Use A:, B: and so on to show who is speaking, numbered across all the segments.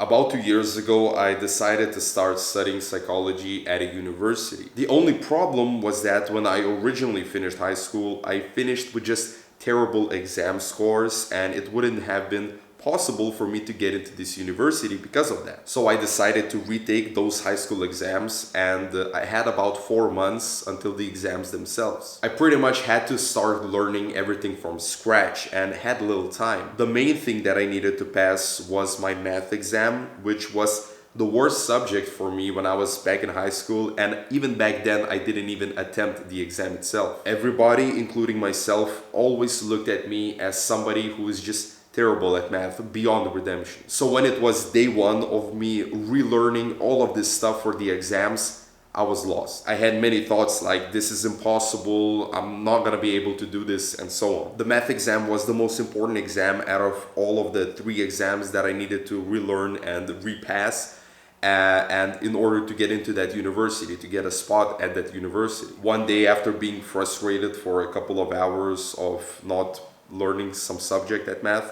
A: About 2 years ago, I decided to start studying psychology at a university. The only problem was that when I originally finished high school, I finished with just terrible exam scores, and it wouldn't have been possible for me to get into this university because of that. So I decided to retake those high school exams, and I had about 4 months until the exams themselves. I pretty much had to start learning everything from scratch and had little time. The main thing that I needed to pass was my math exam, which was the worst subject for me when I was back in high school, and even back then I didn't even attempt the exam itself. Everybody, including myself, always looked at me as somebody who is just terrible at math beyond redemption. So when it was day one of me relearning all of this stuff for the exams, I was lost. I had many thoughts like, this is impossible, I'm not gonna be able to do this, and so on. The math exam was the most important exam out of all of the 3 exams that I needed to relearn and repass. And in order to get into that university, to get a spot at that university. One day, after being frustrated for a couple of hours of not learning some subject at math,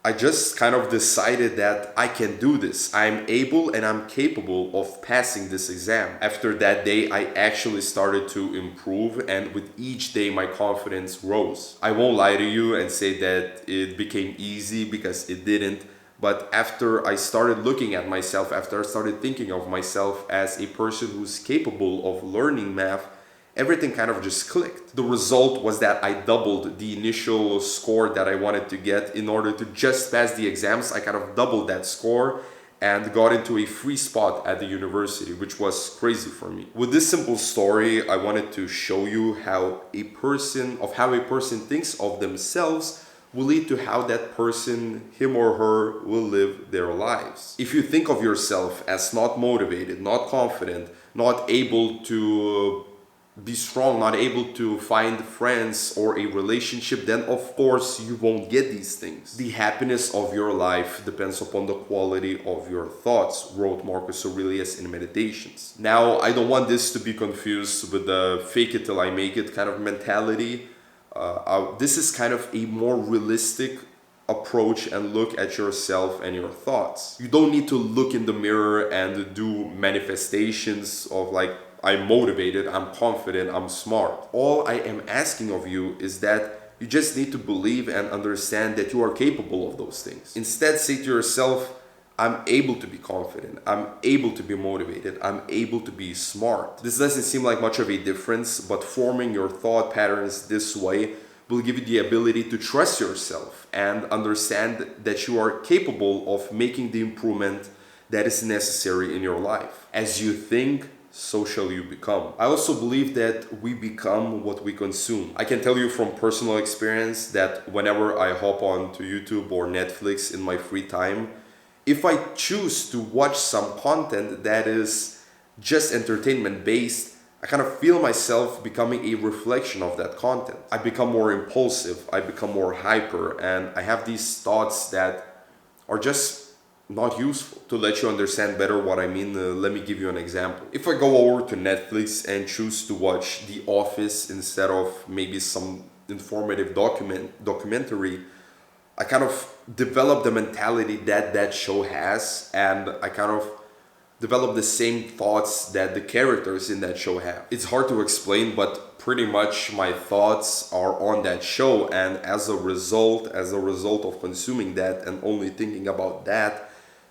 A: I just kind of decided that I can do this. I'm able and I'm capable of passing this exam. After that day, I actually started to improve, and with each day, my confidence rose. I won't lie to you and say that it became easy, because it didn't. But after I started looking at myself, after I started thinking of myself as a person who's capable of learning math, everything kind of just clicked. The result was that I doubled the initial score that I wanted to get. In order to just pass the exams, I kind of doubled that score and got into a free spot at the university, which was crazy for me. With this simple story, I wanted to show you how a person thinks of themselves will lead to how that person, him or her, will live their lives. If you think of yourself as not motivated, not confident, not able to be strong, not able to find friends or a relationship, then of course you won't get these things. The happiness of your life depends upon the quality of your thoughts, wrote Marcus Aurelius in Meditations. Now, I don't want this to be confused with the fake it till I make it kind of mentality. This is kind of a more realistic approach and look at yourself and your thoughts. You don't need to look in the mirror and do manifestations of like, I'm motivated, I'm confident, I'm smart. All I am asking of you is that you just need to believe and understand that you are capable of those things. Instead, say to yourself, I'm able to be confident, I'm able to be motivated, I'm able to be smart. This doesn't seem like much of a difference, but forming your thought patterns this way will give you the ability to trust yourself and understand that you are capable of making the improvement that is necessary in your life. As you think, so shall you become. I also believe that we become what we consume. I can tell you from personal experience that whenever I hop on to YouTube or Netflix in my free time, if I choose to watch some content that is just entertainment based, I kind of feel myself becoming a reflection of that content. I become more impulsive, I become more hyper, and I have these thoughts that are just not useful. To let you understand better what I mean, let me give you an example. If I go over to Netflix and choose to watch The Office instead of maybe some informative documentary, I kind of develop the mentality that that show has, and I kind of develop the same thoughts that the characters in that show have. It's hard to explain, but pretty much my thoughts are on that show, and as a result of consuming that and only thinking about that,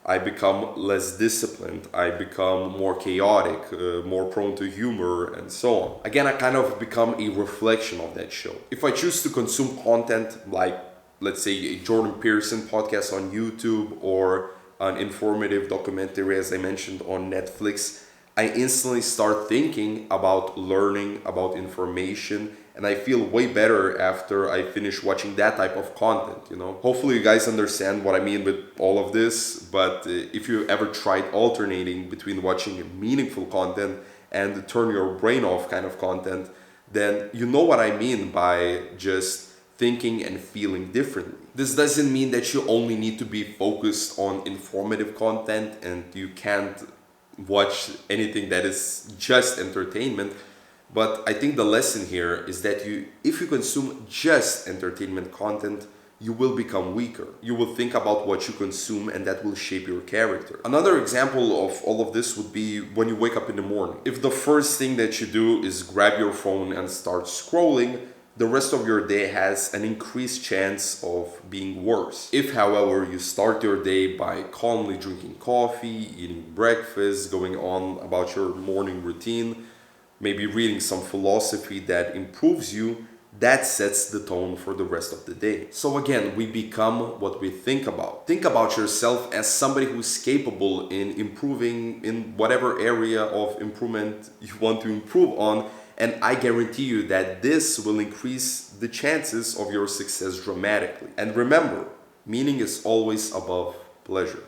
A: I become less disciplined, I become more chaotic, more prone to humor, and so on. Again, I kind of become a reflection of that show. If I choose to consume content like, let's say, a Jordan Peterson podcast on YouTube or an informative documentary, as I mentioned, on Netflix, I instantly start thinking about learning, about information, and I feel way better after I finish watching that type of content, you know? Hopefully you guys understand what I mean with all of this, but if you ever tried alternating between watching meaningful content and turn your brain off kind of content, then you know what I mean by just thinking and feeling differently. This doesn't mean that you only need to be focused on informative content and you can't watch anything that is just entertainment. But I think the lesson here is that if you consume just entertainment content, you will become weaker. You will think about what you consume, and that will shape your character. Another example of all of this would be when you wake up in the morning. If the first thing that you do is grab your phone and start scrolling, the rest of your day has an increased chance of being worse. If, however, you start your day by calmly drinking coffee, eating breakfast, going on about your morning routine, maybe reading some philosophy that improves you, that sets the tone for the rest of the day. So again, we become what we think about. Think about yourself as somebody who's capable in improving in whatever area of improvement you want to improve on, and I guarantee you that this will increase the chances of your success dramatically. And remember, meaning is always above pleasure.